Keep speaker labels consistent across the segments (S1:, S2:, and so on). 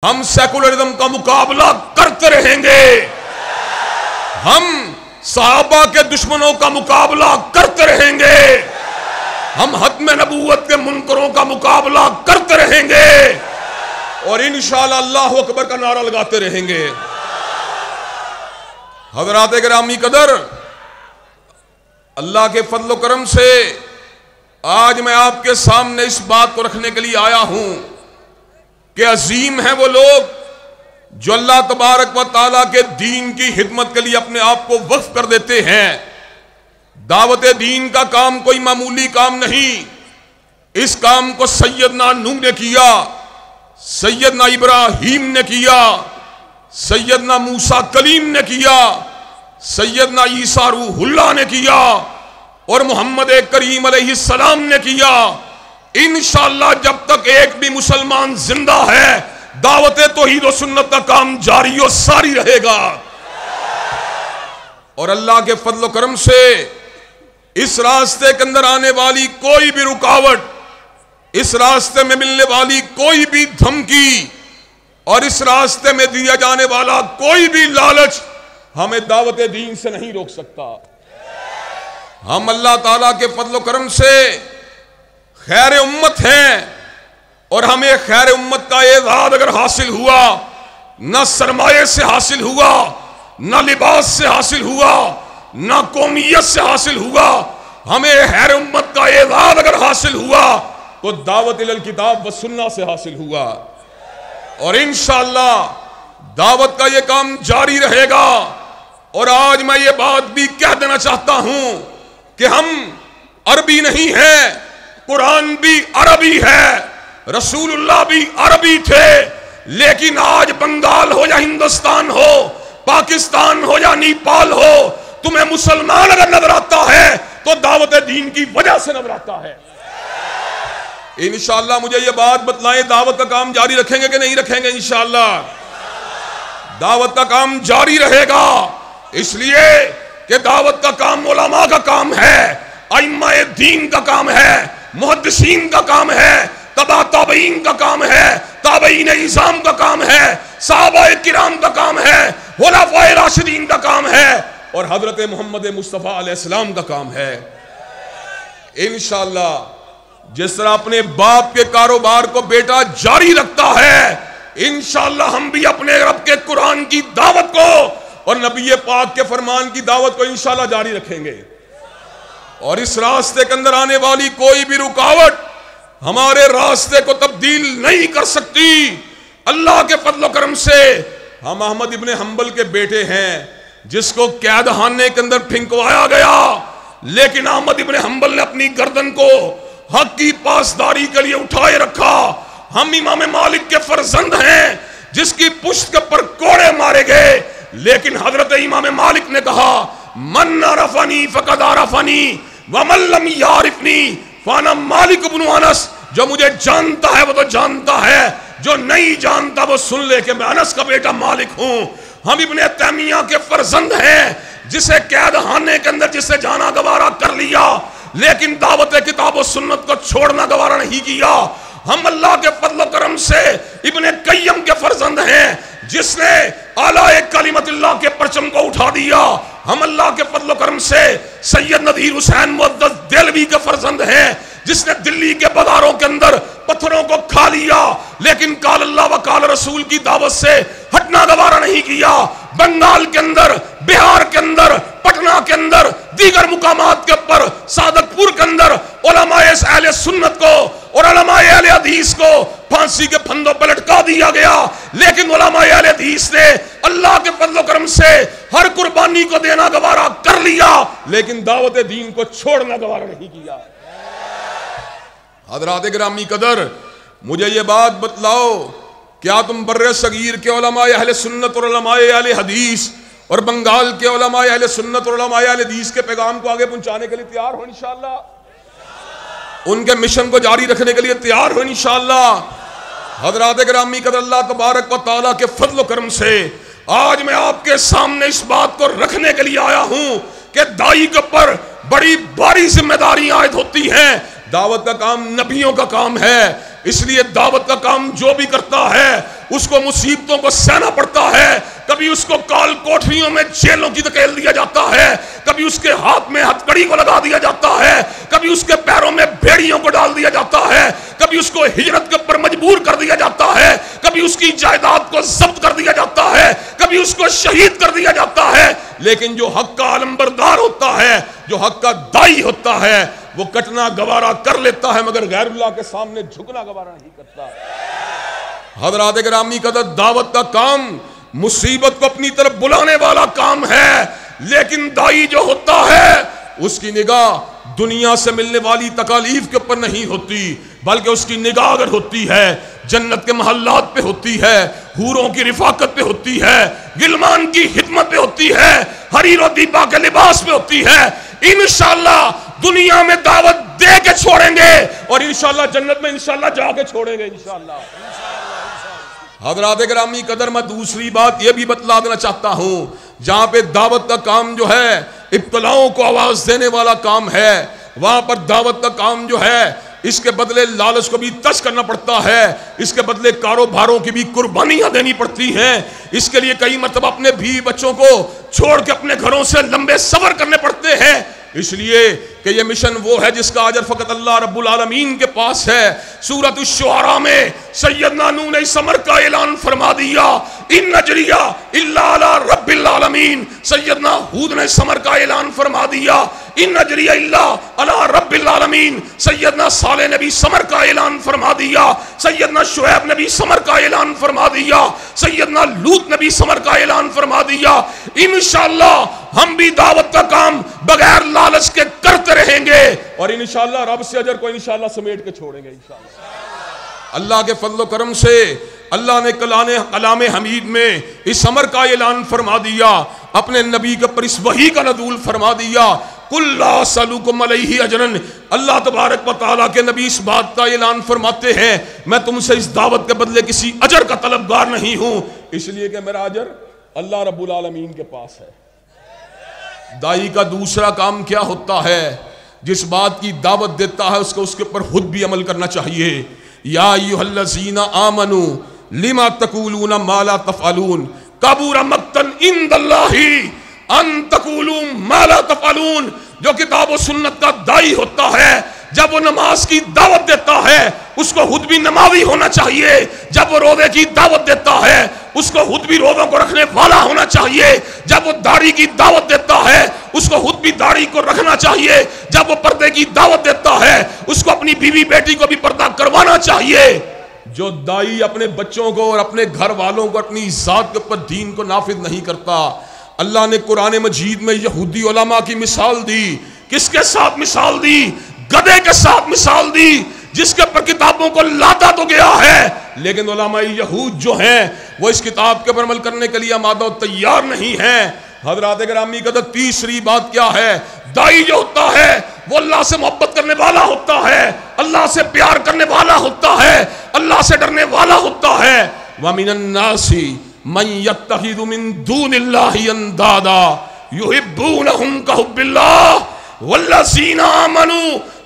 S1: हम सेकुलरिज्म का मुकाबला करते रहेंगे। हम सहाबा के दुश्मनों का मुकाबला करते रहेंगे। हम हत्म नबूवत के मुनकरों का मुकाबला करते रहेंगे और इंशाअल्लाह अल्लाहु अकबर का नारा लगाते रहेंगे। हज़रात गिरामी कदर, अल्लाह के फजल करम से आज मैं आपके सामने इस बात को रखने के लिए आया हूं कि अजीम है वो लोग जो अल्लाह तबारक व तआला के दीन की खिदमत के लिए अपने आप को वक्फ कर देते हैं। दावत दीन का काम कोई मामूली काम नहीं। इस काम को सैयदना नूह ने किया, सैयदना इब्राहीम ने किया, सैयदना मूसा कलीम ने किया, सैयदना ईसा रूहुल्लाह ने किया और मोहम्मद करीम अलैहिस्सलाम ने किया। इंशाअल्लाह जब तक एक भी मुसलमान जिंदा है, दावत तौहीद व सुन्नत का काम जारी और सारी रहेगा। और अल्लाह के फजल करम से इस रास्ते के अंदर आने वाली कोई भी रुकावट, इस रास्ते में मिलने वाली कोई भी धमकी और इस रास्ते में दिया जाने वाला कोई भी लालच हमें दावत दीन से नहीं रोक सकता। हम अल्लाह ताला के फजल करम से खैर उम्मत हैं और हमें खैर उम्मत का एजाज अगर हासिल हुआ, न सरमाए से हासिल हुआ, न लिबास से हासिल हुआ, न कौमियत से हासिल हुआ, हमें खैर उम्मत का एजाज अगर हासिल हुआ तो दावत इलल किताब व सुन्नह से हासिल हुआ। और इंशाअल्लाह दावत का यह काम जारी रहेगा। और आज मैं ये बात भी कह देना चाहता हूं कि हम अरबी नहीं है, कुरान भी अरबी है, रसूलुल्लाह भी अरबी थे, लेकिन आज बंगाल हो या हिंदुस्तान हो, पाकिस्तान हो या नेपाल हो, तुम्हें मुसलमान अगर नजर आता है तो दावत दीन की वजह से नजर आता है। इंशाअल्लाह मुझे ये बात बतलाएं, दावत का काम जारी रखेंगे कि नहीं रखेंगे? इंशाअल्लाह दावत का काम जारी रहेगा, इसलिए कि दावत का काम उलमा का काम है, अइम्माए दीन का काम है, मुहद्दिसीन का काम है, तबा ताबईन का काम है, ताबईन इज़ाम का काम है, सहाबाए किराम का काम है, खुलाफाए राशिदीन का काम है और हजरत मोहम्मद मुस्तफ़ा अलैहिस्सलाम का काम है। इंशाअल्लाह जिस तरह अपने बाप के कारोबार को बेटा जारी रखता है, इंशाअल्लाह हम भी अपने रब के कुरान की दावत को और नबी पाक के फरमान की दावत को इंशाअल्लाह जारी रखेंगे। और इस रास्ते के अंदर आने वाली कोई भी रुकावट हमारे रास्ते को तब्दील नहीं कर सकती। अल्लाह के फजल करम से हम अहमद इब्ने हंबल के बेटे हैं, जिसको कैद खाने के अंदर फिंकवाया गया, लेकिन अहमद इब्ने हंबल ने अपनी गर्दन को हक की पासदारी के लिए उठाए रखा। हम इमाम मालिक के फर्जंद हैं, जिसकी पुश्त के ऊपर कोड़े मारे गए, लेकिन हजरत इमाम मालिक ने कहा, मन अरफनी फकद अरफनी व मन लम यारिफनी फाना मालिक इब्नु अनस। जो मुझे जानता है वो तो जानता है, जो नहीं जानता वो सुन ले कि मैं अनस का बेटा मालिक हूं। हम इब्ने तैमिया के फर्जंद हैं, जिसे कैद खाने के अंदर जिसे जाना गवारा कर लिया, लेकिन दावत किताब और सुन्नत को छोड़ना गवारा नहीं किया। हम अल्लाह के फजल करम से इब्ने कय्यम के फर्जंद हैं, जिसने आलाए कलिमतुल्लाह के परचम को उठा दिया। हम अल्लाह के फजल करम से सैयद नदीर हुसैन मुअद्दस देलवी के फर्जंद हैं, जिसने दिल्ली के बाजारों के अंदर पत्थरों को खा लिया, लेकिन काल अल्लाह व काल रसूल की दावत से हटना गवारा नहीं किया। बंगाल के अंदर, बिहार के अंदर, पटना के अंदर, दीगर मुकामात के ऊपर, सादतपुर के अंदर उलमाए अहले सुन्नत को और उलमाए अहले हदीस को फांसी के फंदों पर लटका दिया गया, लेकिन उलमाए अहले हदीस ने अल्लाह के फजल करम से हर कुर्बानी को देना गवारा कर लिया, लेकिन दावत दीन को छोड़ना गवारा नहीं किया। हज़रात गिरामी कदर, मुझे ये बात बतलाओ, क्या तुम बर्रे सगीर के उलमाए अहले सुन्नत और उलमाए अहले हदीस और बंगाल के उलमाए अहले सुन्नत और उलमाए अहले हदीस के पैगाम को आगे पहुंचाने के लिए तैयार हो? इंशाअल्लाह उनके मिशन को जारी रखने के लिए तैयार हो? इंशाअल्लाह। हज़रात गिरामी कदर, अल्लाह तबारक व तआला के फजल करम से आज मैं आपके सामने इस बात को रखने के लिए आया हूं कि दाई के ऊपर बड़ी भारी जिम्मेदारियां आयद होती हैं। दावत का काम नबियों का काम है, इसलिए दावत का काम जो भी करता है उसको मुसीबतों को सहना पड़ता है। कभी उसको काल कोठरियों में जेलों की धकेल दिया जाता है, कभी उसके हाथ में हथकड़ी को लगा दिया जाता है, कभी उसके पैरों में भेड़ियों को डाल दिया जाता है, कभी उसको हिजरत के ऊपर मजबूर कर दिया जाता है, कभी उसकी जायदाद को जब्त कर दिया जाता है, कभी उसको शहीद कर दिया जाता है। लेकिन जो हक का अलंबरदार होता है, जो हक का दाई होता है, वो कटना गवारा कर लेता है मगर गैरुल्लाह के सामने झुकना गवारा नहीं करता। हज़रात गिरामी कदर, दावत का काम मुसीबत को अपनी तरफ बुलाने वाला काम है, लेकिन दाई जो होता है उसकी निगाह दुनिया से मिलने वाली तकालीफ के ऊपर नहीं होती, बल्कि उसकी निगाह अगर होती है जन्नत के महल्लात पे होती है, हूरों की रिफाकत पे होती है, गिलमान की हिदमत पे होती है, हरीर और दीपा के लिबास पे होती है। इंशाअल्लाह दुनिया में दावत दे के छोड़ेंगे और इंशाअल्लाह जन्नत में इंशाअल्लाह जाके छोड़ेंगे इंशाअल्लाह। हज़रात गिरामी कदर, मैं दूसरी बात यह भी बतला देना चाहता हूं, जहां पे दावत का काम जो है इब्तलाओं को आवाज देने वाला काम है, वहां पर दावत का काम जो है इसके बदले लालच को भी तज करना पड़ता है, इसके बदले कारोबारों की भी कुर्बानियां देनी पड़ती हैं। इसके लिए कई मरतबा अपने भी बच्चों को छोड़ के अपने घरों से लंबे सफर करने पड़ते हैं, इसलिए कि यह मिशन वो है जिसका अजर फकत अल्लाह रब्बुल आलमीन के पास है। सूरत अश-शुअरा में सैयदना नूह ने समर का ऐलान फरमा दिया, इन नजरिया इल्ला अला रब्बिल आलमीन। सैयदना हूद ने समर का ऐलान फरमा दिया, इन नजरिया इल्ला अला रब्बिल आलमीन। सैयदना सालेह ने भी समर का ऐलान फरमा दिया, सैयदना शुएब ने भी समर का ऐलान फरमा दिया, सैयदना लूत ने भी समर का ऐलान फरमा दिया। इंशाअल्लाह हम भी दावत का काम बगैर लालच के करते रहेंगे और इंशाअल्लाह रब से अजर को इंशाअल्लाह समेट के छोड़ेंगे इंशाअल्लाह। अल्लाह के फजल करम से अल्लाह ने कलाम हमीद में इस अमर का ऐलान फरमा दिया, अपने नबी के ऊपर इस वही का नज़ूल फरमा दिया, कुल्ला सलूकुम अलैहि अजरन। अल्लाह तबारक व तआला के नबी इस बात का ऐलान फरमाते हैं, मैं तुमसे इस दावत के बदले किसी अजर का तलबगार नहीं हूं, इसलिए कि मेरा अजर अल्लाह रब्बुल आलमीन के पास है। दाई का दूसरा काम क्या होता है? जिस बात की दावत देता है उसको उसके ऊपर खुद भी अमल करना चाहिए। या अय्युहल्लज़ीना आमनू लिमा तक़ूलूना मा ला तफ़अलून कबूरा मक़्तन इंदल्लाहि अन तक़ूलू मा ला तफ़अलून। जो किताब और सुन्नत का दाई होता है, जब वो नमाज की दावत देता है उसको खुद भी नमाजी होना चाहिए, जब वो रोजे की दावत देता है उसको खुद भी रोजों को रखने वाला होना चाहिए, जब वो दाढ़ी की दावत देता है उसको खुद भी दाढ़ी को रखना चाहिए, जब वो पर्दे की दावत देता है उसको अपनी बीवी बेटी को भी पर्दा करवाना चाहिए। जो दाई अपने बच्चों को और अपने घर वालों को अपनी जात के ऊपर दीन को नाफिज नहीं करता, अल्लाह ने कुरान मजीद में यहूदी उलमा की मिसाल दी। किसके साथ मिसाल दी? गधे के साथ मिसाल दी, जिसके ऊपर किताबों को लादा तो गया है, लेकिन उलमा यहूद जो हैं वो इस किताब के ऊपर अमल करने के लिए आमादा तैयार नहीं है। हज़रात गिरामी कदर, तीसरी बात क्या है? दाई जो होता है वो अल्लाह से मोहब्बत करने वाला होता है, अल्लाह से प्यार करने वाला होता है, अल्लाह से डरने वाला होता है। व मिनन नासी मन यत्तखिदु मिन दूनिल्लाहि अंदादा युहिब्बूनहुम कहुब्बिल्लाह वल्लज़ीना आमनू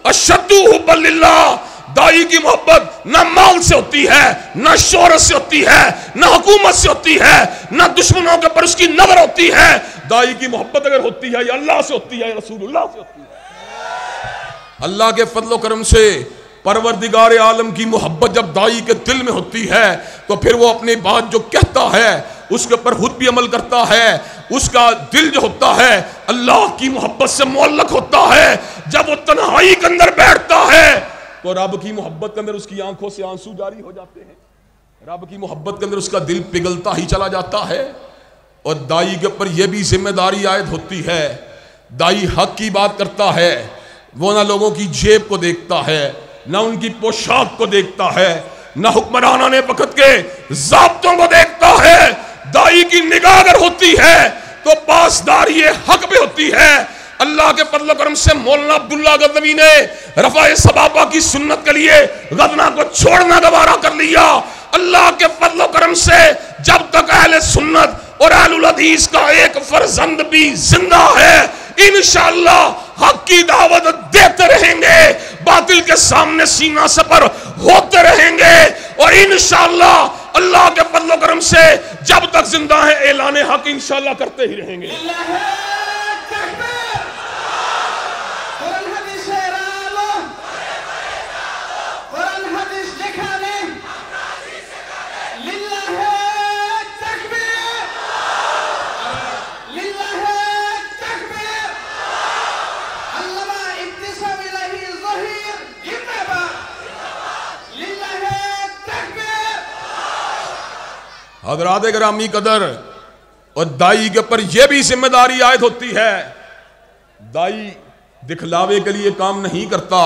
S1: अशद्दु हुब्बन लिल्लाह। दाई की मोहब्बत न माल से होती है, न शोहरत से होती है, न हुकूमत से होती है, न दुश्मनों के ऊपर उसकी नजर होती है। दाई की मोहब्बत अगर होती है या अल्लाह से होती है या रसूलुल्लाह से होती है। अल्लाह के फजल करम से परवरदिगार आलम की मोहब्बत जब दाई के दिल में होती है तो फिर वो अपनी बात जो कहता है उसके ऊपर खुद भी अमल करता है। उसका दिल जो होता है अल्लाह की मोहब्बत से मुअल्लक होता है। जब वो तन्हाई के अंदर बैठता है तो रब की मोहब्बत के अंदर उसकी आंखों से आंसू जारी हो जाते हैं, रब की मोहब्बत के अंदर उसका दिल पिघलता ही चला जाता है। और दाई के ऊपर यह भी जिम्मेदारी आयद होती है, दाई हक की बात करता है, वो ना लोगों की जेब को देखता है, ना उनकी पोशाक को देखता है, ना हुक्मराना ने वक्त के ज़ाब्तों को देखता है। दाई की निगाह अगर होती है तो पासदारी हक पे होती है। अल्लाह के फजल करम से मौलाना अब्दुल्ला गज़नवी ने रफ़ाए सबाबा की सुन्नत के लिए गजना को छोड़ना गवारा कर लिया। अल्लाह के फजल करम से जब तक अहले सुन्नत और अहलुल हदीस का एक फर्जंद भी जिंदा है, इंशाअल्लाह हक की दावत देते रहेंगे। बातिल के सामने सीना सपर होते रहेंगे और इंशाअल्लाह अल्लाह के फज़ल करम से जब तक जिंदा है ऐलान हक इंशाअल्लाह करते ही रहेंगे। हज़रात गिरामी कदर, और दाई के ऊपर यह भी जिम्मेदारी आयद होती है, दाई दिखलावे के लिए काम नहीं करता,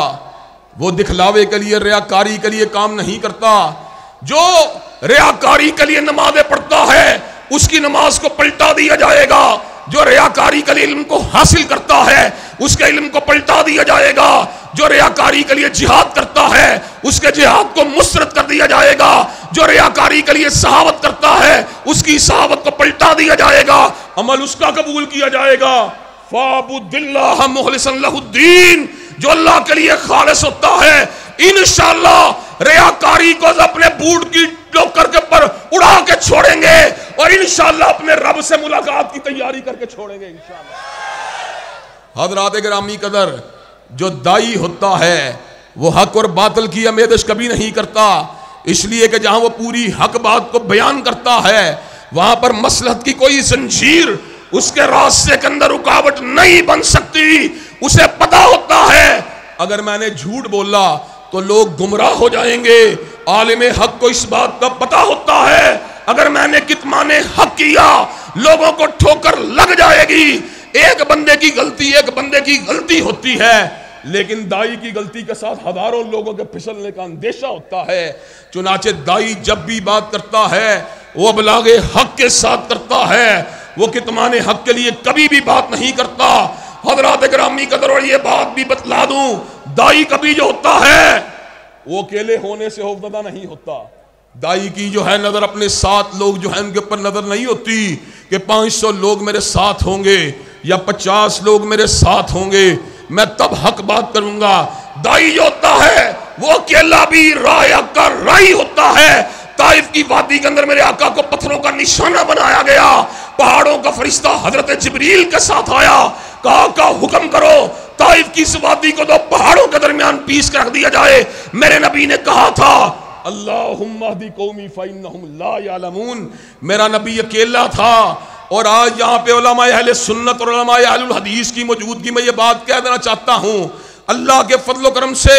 S1: वो दिखलावे के लिए रियाकारी के लिए काम नहीं करता। जो रियाकारी के लिए नमाज़ें पढ़ता है उसकी नमाज को पलटा दिया जाएगा, जो रियाकारी के लिए इल्म को हासिल करता है उसके इल्म को पलटा दिया जाएगा, जो रियाकारी के लिए जिहाद करता है उसके जिहाद को मुस्तरद कर दिया जाएगा, जो रियाकारी के लिए सहावत करता है उसकी सहावत को पलटा दिया जाएगा, अमल उसका कबूल किया जाएगा। फ़ाबुदिल्लाह मुखलिसन लहुद्दीन, जो अल्लाह के लिए खालिस होता है इंशाअल्लाह रियाकारी को अपने बूट की टोकर के ऊपर उड़ा के छोड़ेंगे और इंशाअल्लाह अपने रब से मुलाकात की तैयारी करके छोड़ेंगे इंशाअल्लाह। हज़रात गिरामी कदर, जो दाई होता है वो हक और बातिल की आमेज़श कभी नहीं करता, इसलिए कि जहां वो पूरी हक बात को बयान करता है वहां पर मसलहत की कोई जंजीर उसके रास्ते के अंदर रुकावट नहीं बन सकती। उसे पता होता है अगर मैंने झूठ बोला तो लोग गुमराह हो जाएंगे, आलिमे हक को इस बात का पता होता है अगर मैंने कितमाने हक किया लोगों को ठोकर लग जाएगी। एक बंदे की गलती होती है, लेकिन दाई की गलती के साथ हजारों लोगों के फिसलने का अंदेशा होता है। चुनाचे दाई जब भी बात करता है वो अबलागे हक के साथ करता है, वो कितमाने हक के लिए कभी भी बात नहीं करता। हज़रात गिरामी कदर, और ये बात भी बतला दूं, दाई कभी जो होता है वो अकेले होने से खौफज़दा नहीं होता। दाई की जो है नजर अपने साथ लोग जो है उनके ऊपर नजर नहीं होती कि 500 लोग मेरे साथ होंगे या 50 लोग मेरे साथ होंगे, मैं तब हक बात करूंगा। दाई जो होता है वो अकेला भी राय का राई होता है। ताइफ की वादी के अंदर मेरे आका को पत्थरों का निशाना बनाया गया, पहाड़ों का फरिश्ता हजरत जिब्रील के साथ आया, कहा का हुक्म करो ताइफ की इस वादी को दो पहाड़ों के दरमियान पीस कर रख दिया जाए। मेरे नबी ने कहा था अल्लाहुम्मा हदी कौमी फइन्नहुम ला यअलमून। मेरा नबी अकेला था और आज यहाँ पे उलमाए अहले सुन्नत और उलमाए अहलुल हदीस की मौजूदगी में ये बात कह देना चाहता हूँ। अल्लाह के फजल करम से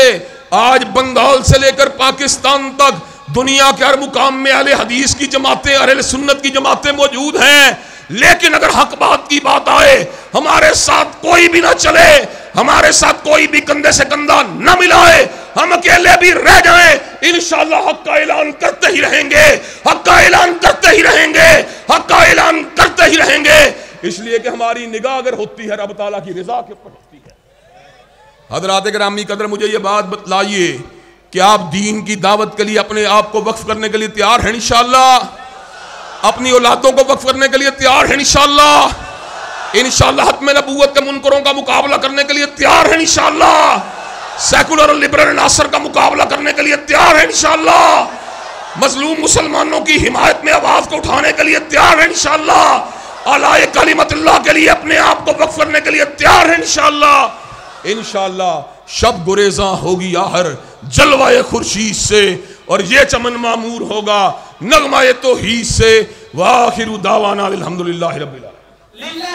S1: आज बंगाल से लेकर पाकिस्तान तक दुनिया के हर मुकाम में अहले हदीस की जमातें, अहले सुन्नत की जमातें मौजूद हैं। लेकिन अगर हक बात की बात आए, हमारे साथ कोई भी ना चले, हमारे साथ कोई भी कंधे से कंधा न मिलाए, हम अकेले भी रह जाएं, इंशाअल्लाह हक का ऐलान करते ही रहेंगे, हक का ऐलान करते ही रहेंगे, हक का ऐलान करते ही रहेंगे। इसलिए कि हमारी निगाह अगर होती है रब ताला की रिजा के ऊपर होती है। हज़रात गिरामी कदर, मुझे ये बात बतलाइए कि आप दीन की दावत के लिए अपने आप को वक्फ करने के लिए तैयार हैं इंशाअल्लाह? अपनी औलादों को वक्फ करने के लिए तैयार हैं इंशाअल्लाह? इंशाअल्लाह हत्म नबूवत के मुनकरों का मुकाबला करने के लिए तैयार हैं इंशाअल्लाह? सेकुलर और लिबरल नासर का मुकाबला करने के लिए तैयार हैं इंशाअल्लाह? मजलूम मुसलमानों की हिमायत में आवाज को उठाने के लिए तैयार हैं इंशाअल्लाह? आलाए कलिमतुल्लाह के लिए अपने आप को वक्फ करने के लिए तैयार हैं इंशाअल्लाह? इंशाअल्लाह शब गुरेजा होगी आहर जलवाए खुर्शीद से, और ये चमन मामूर होगा नगमाए तौहीद से। वाखिरु दावाना अल्हम्दुलिल्लाहि रब्बिल आलमीन।